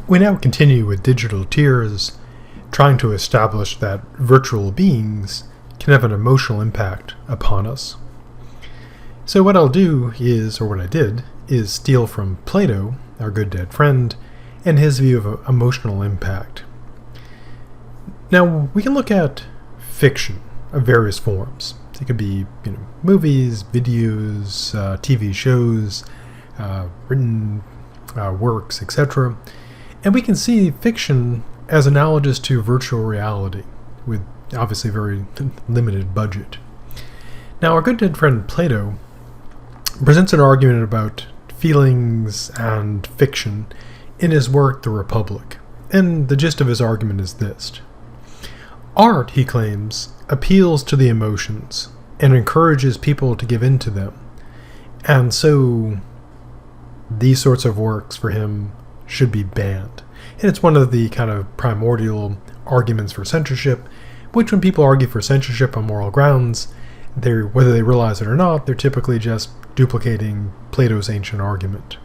We now continue with digital tears, trying to establish that virtual beings can have an emotional impact upon us. So what I'll do is, or what I did, is steal from Plato, our good dead friend, and his view of emotional impact. Now, we can look at fiction of various forms. It could be, movies, videos, TV shows, written works, etc. And we can see fiction as analogous to virtual reality, with obviously very limited budget. Now, our good dead friend Plato presents an argument about feelings and fiction in his work The Republic, and the gist of his argument is this. Art, he claims, appeals to the emotions and encourages people to give in to them, and so these sorts of works for him should be banned. And it's one of the kind of primordial arguments for censorship, which when people argue for censorship on moral grounds, whether they realize it or not, they're typically just duplicating Plato's ancient argument.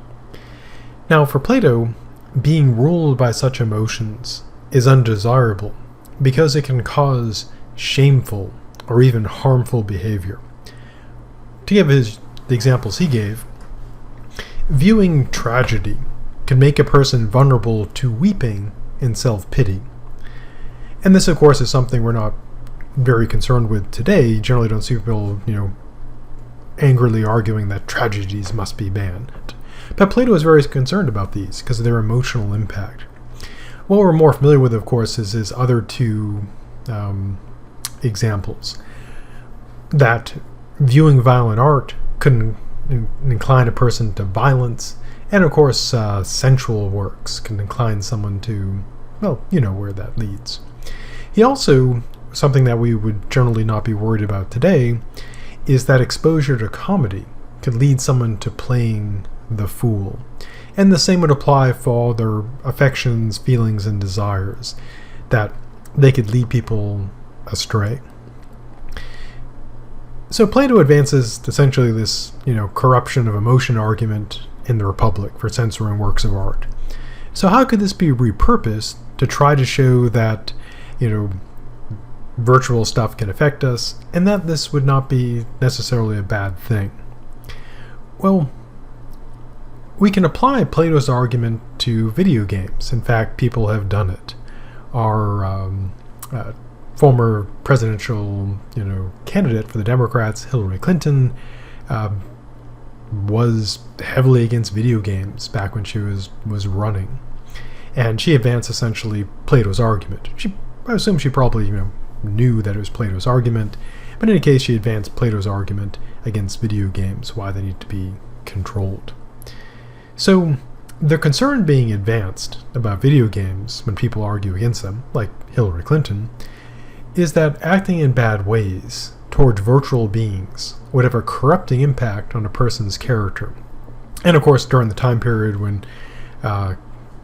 Now, for Plato, being ruled by such emotions is undesirable because it can cause shameful or even harmful behavior. To give the examples he gave, viewing tragedy can make a person vulnerable to weeping in self-pity. And this, of course, is something we're not very concerned with today. You generally don't see people, angrily arguing that tragedies must be banned. But Plato is very concerned about these because of their emotional impact. What we're more familiar with, of course, is his other two examples. That viewing violent art could incline a person to violence, and of course sensual works can incline someone to, where that leads. He also, something that we would generally not be worried about today, is that exposure to comedy could lead someone to playing the fool. And the same would apply for all their affections, feelings, and desires, that they could lead people astray. So Plato advances essentially this, corruption of emotion argument in the Republic for censoring works of art. So how could this be repurposed to try to show that, virtual stuff can affect us, and that this would not be necessarily a bad thing? Well, we can apply Plato's argument to video games. In fact, people have done it. Our former presidential, candidate for the Democrats, Hillary Clinton, was heavily against video games back when she was running, and she advanced essentially Plato's argument. I assume she probably, knew that it was Plato's argument, but in any case, she advanced Plato's argument against video games, why they need to be controlled. So, the concern being advanced about video games when people argue against them, like Hillary Clinton, is that acting in bad ways towards virtual beings would have a corrupting impact on a person's character. And of course, during the time period when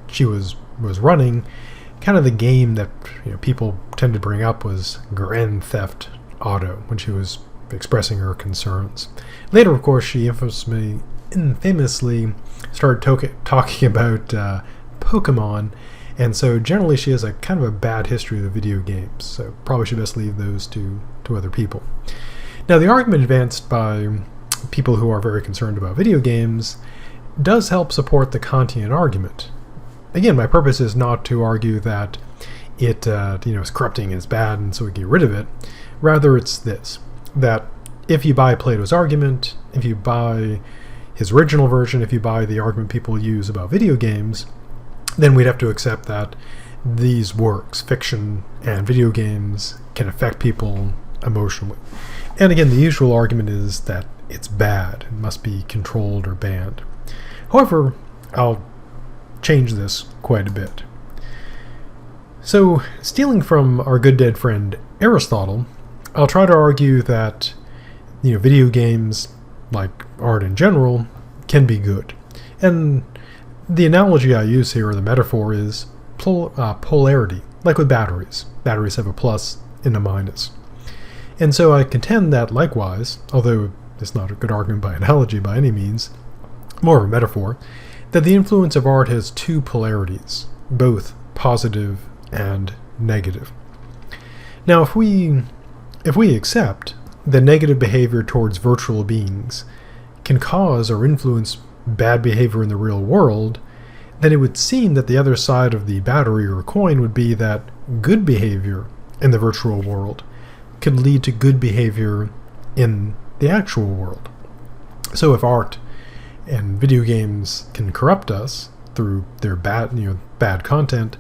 she was running, kind of the game that people tend to bring up was Grand Theft Auto, when she was expressing her concerns. Later, of course, she infamously started talking about Pokemon, and so generally she has a kind of a bad history of the video games, so probably should best leave those to other people. Now, the argument advanced by people who are very concerned about video games does help support the Kantian argument. Again, my purpose is not to argue that it is corrupting and is bad and so we get rid of it. Rather, it's this, that if you buy Plato's argument, if you buy his original version, if you buy the argument people use about video games, then we'd have to accept that these works, fiction and video games, can affect people emotionally. And again, the usual argument is that it's bad, it must be controlled or banned. However, I'll change this quite a bit. So, stealing from our good dead friend Aristotle, I'll try to argue that video games, like art in general, can be good. And the analogy I use here, or the metaphor, is polarity, like with batteries. Batteries have a plus and a minus. And so I contend that likewise, although it's not a good argument by analogy by any means, more of a metaphor, that the influence of art has two polarities. both positive and negative. Now, if we accept that negative behavior towards virtual beings can cause or influence bad behavior in the real world, then it would seem that the other side of the battery or coin would be that good behavior in the virtual world could lead to good behavior in the actual world. So if art and video games can corrupt us through their bad content,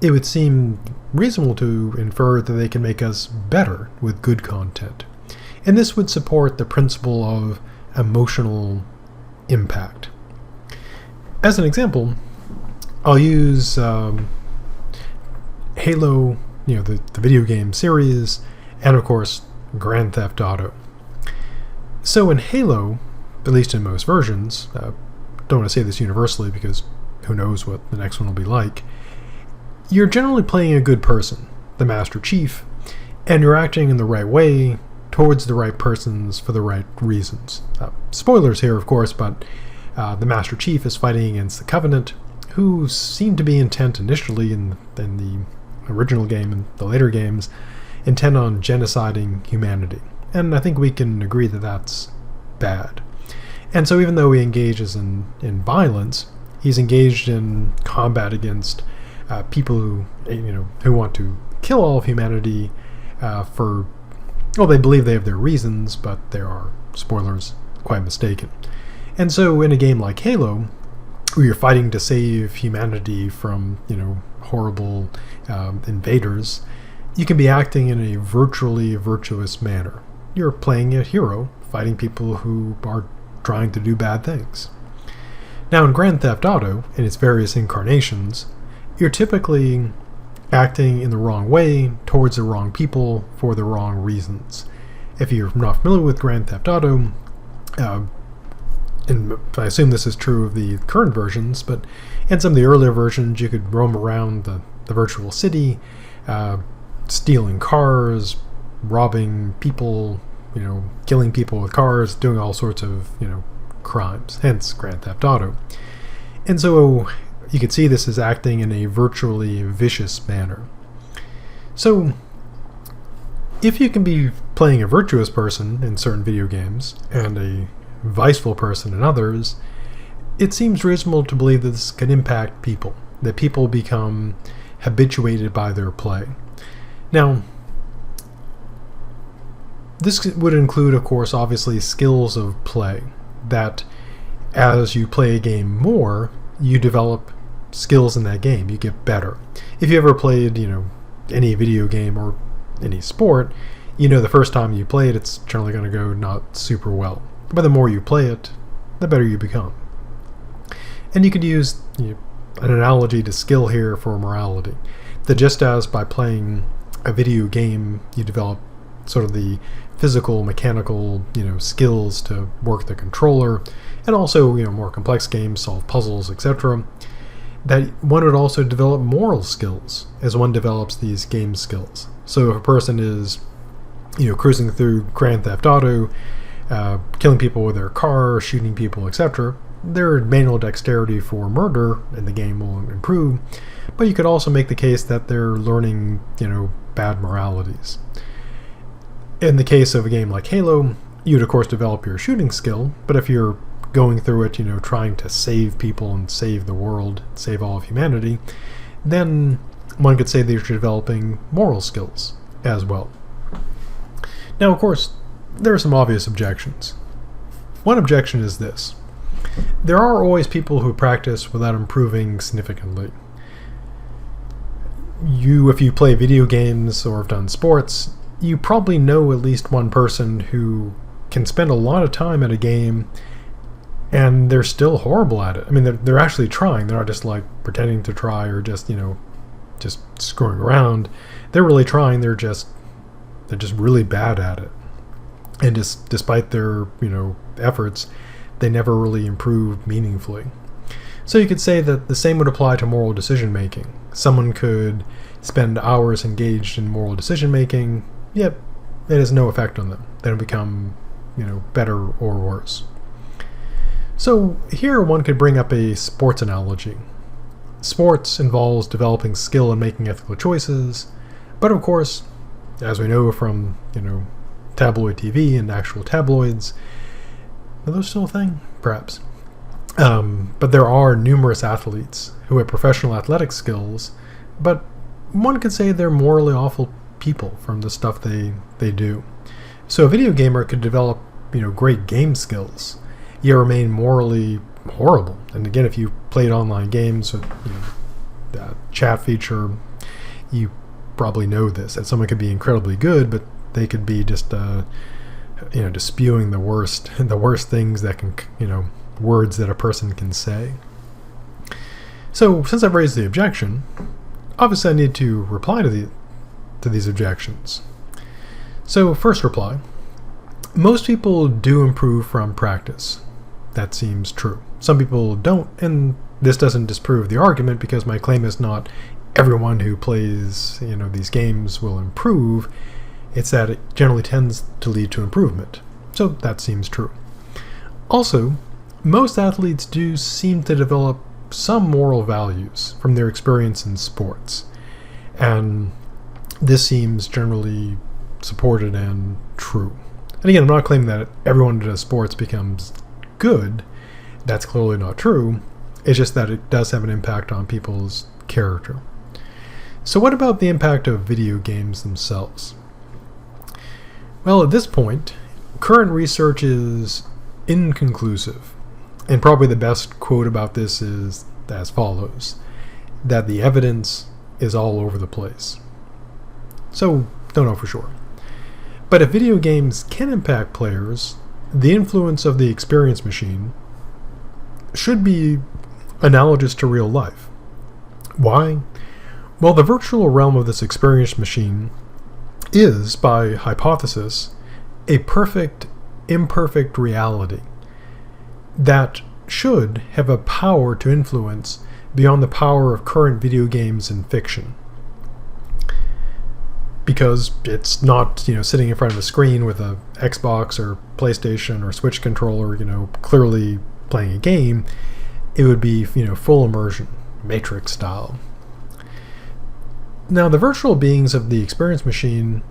it would seem reasonable to infer that they can make us better with good content. And this would support the principle of emotional impact. As an example, I'll use Halo, the video game series, and of course, Grand Theft Auto. So in Halo, at least in most versions, don't want to say this universally because who knows what the next one will be like, you're generally playing a good person, the Master Chief, and you're acting in the right way towards the right persons for the right reasons. Spoilers here, of course, but the Master Chief is fighting against the Covenant, who seem to be intent initially in the original game and the later games, intent on genociding humanity. And I think we can agree that that's bad. And so even though he engages in violence, he's engaged in combat against people who want to kill all of humanity they believe they have their reasons, but they are, spoilers, quite mistaken. And so in a game like Halo, where you're fighting to save humanity from, horrible invaders, you can be acting in a virtually virtuous manner. You're playing a hero, fighting people who are trying to do bad things. Now in Grand Theft Auto, in its various incarnations, you're typically acting in the wrong way towards the wrong people for the wrong reasons. If you're not familiar with Grand Theft Auto, and I assume this is true of the current versions, but in some of the earlier versions you could roam around the virtual city, stealing cars, robbing people, killing people with cars, doing all sorts of, crimes, hence Grand Theft Auto. And so you could see this as acting in a virtually vicious manner. So if you can be playing a virtuous person in certain video games and a viceful person in others, it seems reasonable to believe that this can impact people, that people become habituated by their play. Now, this would include, of course, obviously skills of play, that as you play a game more, you develop skills in that game, you get better. If you ever played, any video game or any sport, the first time you play it, it's generally going to go not super well. But the more you play it, the better you become. And you could use an analogy to skill here for morality. That just as by playing a video game, you develop sort of the physical, mechanical, skills to work the controller, and also, more complex games, solve puzzles, etc., that one would also develop moral skills as one develops these game skills. So if a person is, cruising through Grand Theft Auto, killing people with their car, shooting people, etc., their manual dexterity for murder in the game will improve, but you could also make the case that they're learning, bad moralities. In the case of a game like Halo, you'd of course develop your shooting skill, but if you're going through it, trying to save people and save the world, save all of humanity, then one could say that you're developing moral skills as well. Now, of course, there are some obvious objections. One objection is this: there are always people who practice without improving significantly. If you play video games or have done sports, you probably know at least one person who can spend a lot of time at a game and they're still horrible at it. I mean, they're actually trying. They're not just like pretending to try or just screwing around. They're really trying. They're just really bad at it. And just despite their efforts, they never really improve meaningfully. So you could say that the same would apply to moral decision making. Someone could spend hours engaged in moral decision making, yet it has no effect on them. They don't become better or worse. So here one could bring up a sports analogy. Sports involves developing skill and making ethical choices, but of course, as we know from, tabloid TV and actual tabloids, are those still a thing? Perhaps. But there are numerous athletes who have professional athletic skills, but one could say they're morally awful people from the stuff they do. So a video gamer could develop, great game skills, yet remain morally horrible. And again, if you played online games with that chat feature, you probably know this, that someone could be incredibly good, but they could be just just spewing the worst things that can, words that a person can say. So since I've raised the objection, obviously I need to reply to these objections. So first reply: most people do improve from practice. That seems true. Some people don't, and this doesn't disprove the argument, because my claim is not everyone who plays these games will improve. It's that it generally tends to lead to improvement. So that seems true. Also, most athletes do seem to develop some moral values from their experience in sports, and this seems generally supported and true. And again, I'm not claiming that everyone who does sports becomes good. That's clearly not true. It's just that it does have an impact on people's character. So what about the impact of video games themselves? Well, at this point, current research is inconclusive. And probably the best quote about this is as follows: that the evidence is all over the place. So, don't know for sure. But if video games can impact players, the influence of the experience machine should be analogous to real life. Why? Well, the virtual realm of this experience machine is, by hypothesis, a perfect, imperfect reality that should have a power to influence beyond the power of current video games and fiction. Because it's not, sitting in front of a screen with a Xbox or PlayStation or Switch controller, clearly playing a game. It would be, full immersion, Matrix style. Now, the virtual beings of the experience machine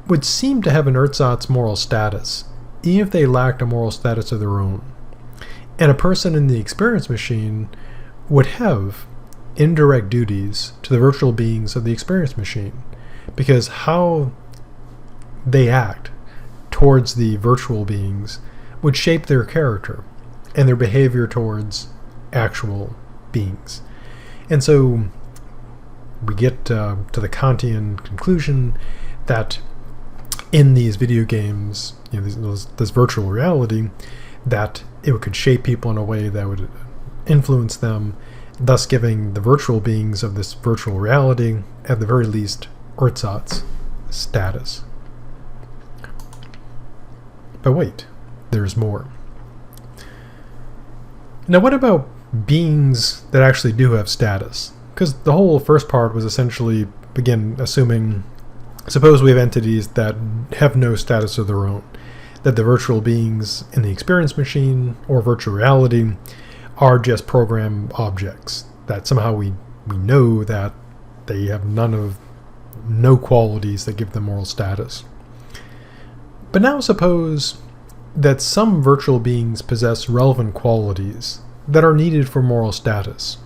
would seem to have an ersatz moral status, even if they lacked a moral status of their own. And a person in the experience machine would have indirect duties to the virtual beings of the experience machine, because how they act towards the virtual beings would shape their character and their behavior towards actual beings. And so we get to the Kantian conclusion that in these video games, this virtual reality, that it could shape people in a way that would influence them, thus giving the virtual beings of this virtual reality, at the very least, ersatz status. But wait, there's more. Now, what about beings that actually do have status? Because the whole first part was essentially, again, assuming, suppose we have entities that have no status of their own, that the virtual beings in the experience machine or virtual reality are just program objects, that somehow we know that they have no qualities that give them moral status. But now suppose that some virtual beings possess relevant qualities that are needed for moral status.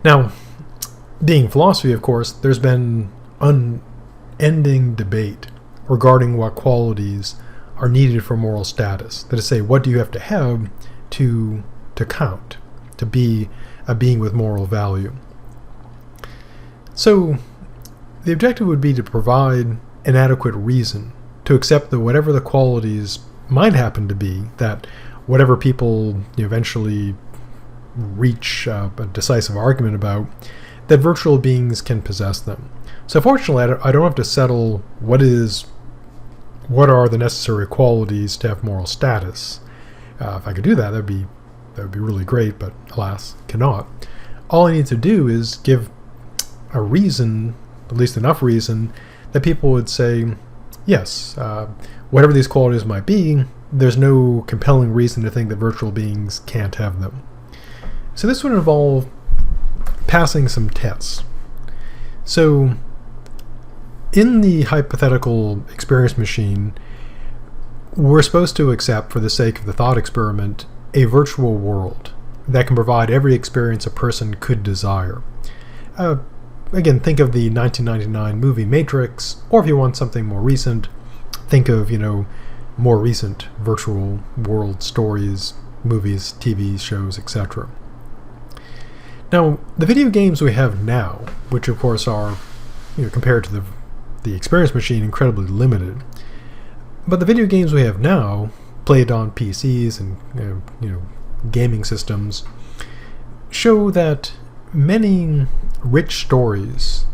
Now, being philosophy, of course, there's been unending debate regarding what qualities are needed for moral status. That is to say, what do you have to count, to be a being with moral value? So, the objective would be to provide an adequate reason to accept that whatever the qualities might happen to be, that whatever people eventually reach a decisive argument about, that virtual beings can possess them. So fortunately, I don't have to settle what are the necessary qualities to have moral status. If I could do that, that would be really great, but alas, cannot. All I need to do is give a reason, at least enough reason, that people would say, yes, whatever these qualities might be, there's no compelling reason to think that virtual beings can't have them. So this would involve passing some tests. So, in the hypothetical experience machine, we're supposed to accept, for the sake of the thought experiment, a virtual world that can provide every experience a person could desire. Again, think of the 1999 movie Matrix, or if you want something more recent, think of, more recent virtual world stories, movies, TV shows, etc. Now, the video games we have now, which of course are, compared to the experience machine, incredibly limited, but the video games we have now, played on PCs and gaming systems, show that many rich stories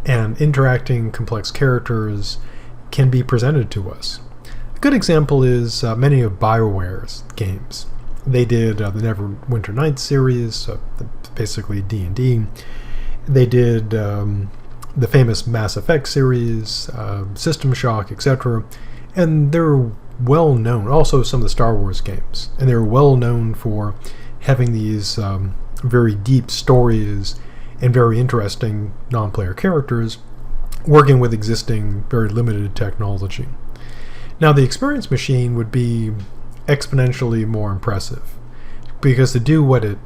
and interacting complex characters can be presented to us. A good example is many of BioWare's games. They did the Neverwinter Nights series, basically D&D. They did the famous Mass Effect series, System Shock, etc. And they're well known, also some of the Star Wars games, and they're well known for having these very deep stories and very interesting non-player characters working with existing very limited technology. Now, the experience machine would be exponentially more impressive, because to do what it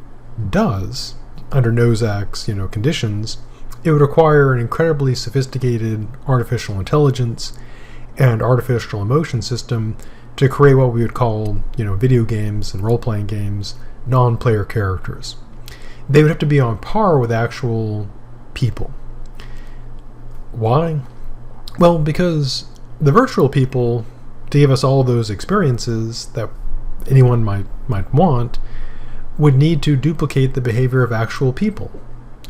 does under Nozick's conditions, it would require an incredibly sophisticated artificial intelligence and artificial emotion system to create what we would call, video games and role-playing games, non-player characters. They would have to be on par with actual people. Why? Well, because the virtual people, to give us all those experiences that anyone might want, would need to duplicate the behavior of actual people.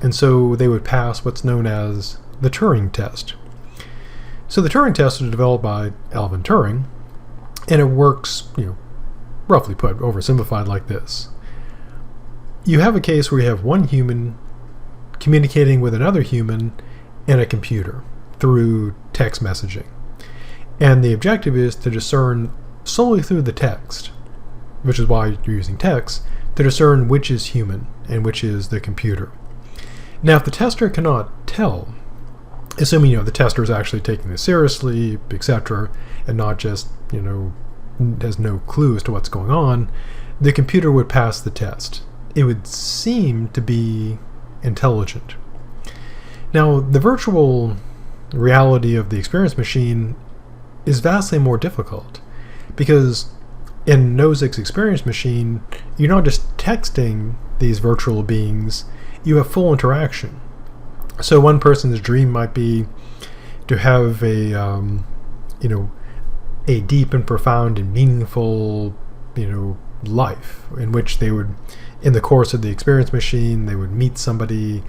And so they would pass what's known as the Turing test. So the Turing test was developed by Alan Turing, and it works, roughly put, oversimplified like this. You have a case where you have one human communicating with another human in a computer through text messaging. And the objective is to discern solely through the text, which is why you're using text, to discern which is human and which is the computer. Now, if the tester cannot tell, assuming the tester is actually taking this seriously, etc., and not just has no clue as to what's going on, the computer would pass the test. It would seem to be intelligent. Now, the virtual reality of the experience machine is vastly more difficult, because in Nozick's experience machine, you're not just texting these virtual beings, you have full interaction. So one person's dream might be to have a deep and profound and meaningful, life in which they would, in the course of the experience machine, they would meet somebody,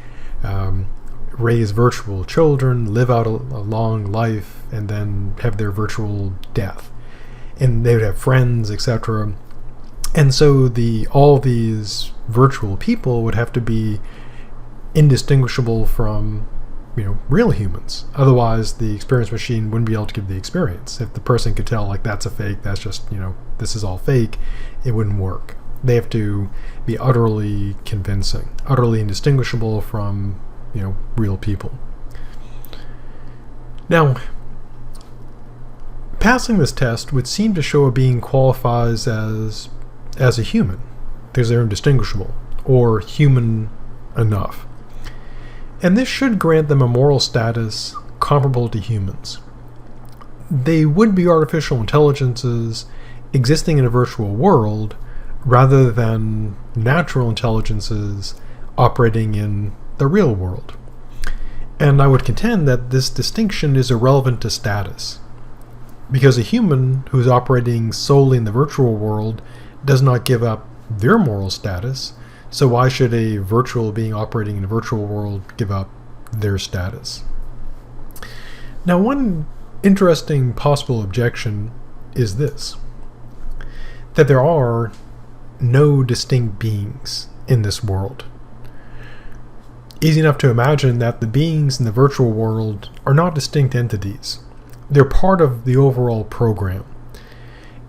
raise virtual children, live out a long life, and then have their virtual death. And they would have friends, etc. And so all these virtual people would have to be indistinguishable from real humans. Otherwise, the experience machine wouldn't be able to give the experience. If the person could tell, that's a fake, that's just, this is all fake, it wouldn't work. They have to be utterly convincing, utterly indistinguishable from, real people. Now, passing this test would seem to show a being qualifies as a human, because they're indistinguishable, or human enough. And this should grant them a moral status comparable to humans. They would be artificial intelligences existing in a virtual world rather than natural intelligences operating in the real world. And I would contend that this distinction is irrelevant to status, because a human who's operating solely in the virtual world does not give up their moral status. So why should a virtual being operating in a virtual world give up their status? Now, one interesting possible objection is this: that there are no distinct beings in this world. Easy enough to imagine that the beings in the virtual world are not distinct entities. They're part of the overall program.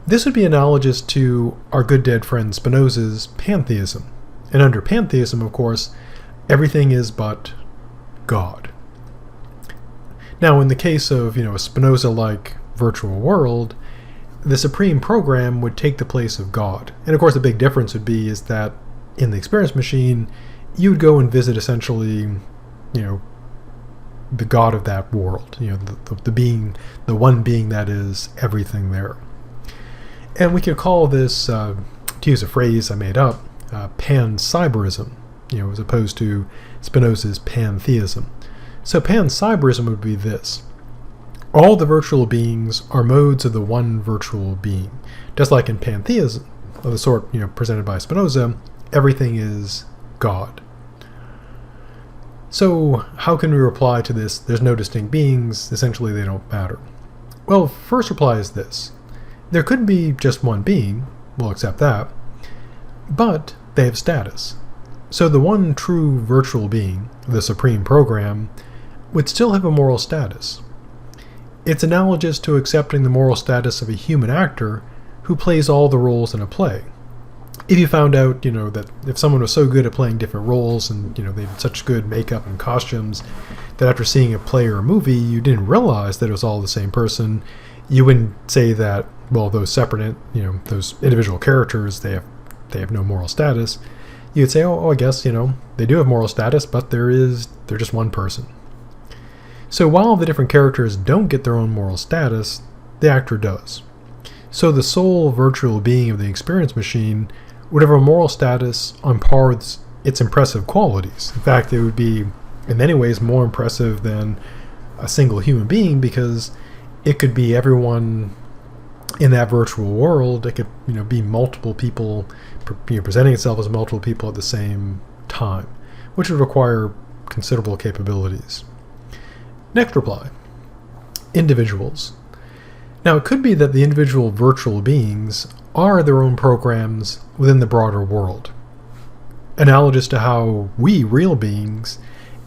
This would be analogous to our good dead friend Spinoza's pantheism. And under pantheism, of course, everything is but God. Now, in the case of, a Spinoza-like virtual world, the supreme program would take the place of God. And of course, the big difference would be is that in the experience machine, you would go and visit essentially, the God of that world, the being, the one being that is everything there. And we could call this, to use a phrase I made up, pancyberism, as opposed to Spinoza's pantheism. So pancyberism would be this. All the virtual beings are modes of the one virtual being. Just like in pantheism, of the sort presented by Spinoza, everything is God. So how can we reply to this? There's no distinct beings, essentially they don't matter. Well, first reply is this. There could be just one being, we'll accept that, but they have status. So the one true virtual being, the supreme program, would still have a moral status. It's analogous to accepting the moral status of a human actor who plays all the roles in a play. If you found out, that if someone was so good at playing different roles and, they had such good makeup and costumes that after seeing a play or a movie, you didn't realize that it was all the same person, you wouldn't say that, well, those separate, those individual characters, they have no moral status. You'd say, oh, I guess, they do have moral status, but they're just one person. So while the different characters don't get their own moral status, the actor does. So the sole virtual being of the experience machine would have a moral status on par with its impressive qualities. In fact, it would be, in many ways, more impressive than a single human being because it could be everyone in that virtual world. It could, be multiple people, presenting itself as multiple people at the same time, which would require considerable capabilities. Next reply. Individuals. Now, it could be that the individual virtual beings are their own programs within the broader world, analogous to how we, real beings,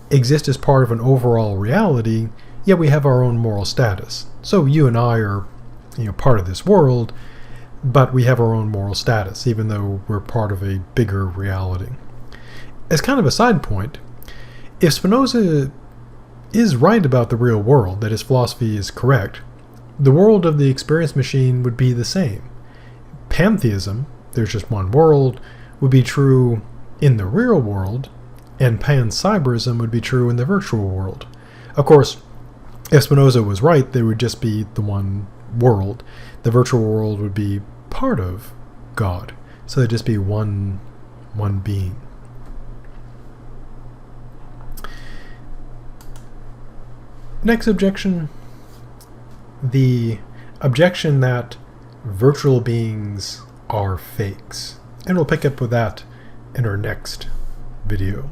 exist as part of an overall reality, yet we have our own moral status. So you and I are, part of this world, but we have our own moral status, even though we're part of a bigger reality. As kind of a side point, if Spinoza is right about the real world, that his philosophy is correct, the world of the experience machine would be the same. Pantheism, there's just one world, would be true in the real world, and pancyberism would be true in the virtual world. Of course, if Spinoza was right, there would just be the one world. The virtual world would be part of God. So there'd just be one being. Next objection, the objection that virtual beings are fakes. And we'll pick up with that in our next video.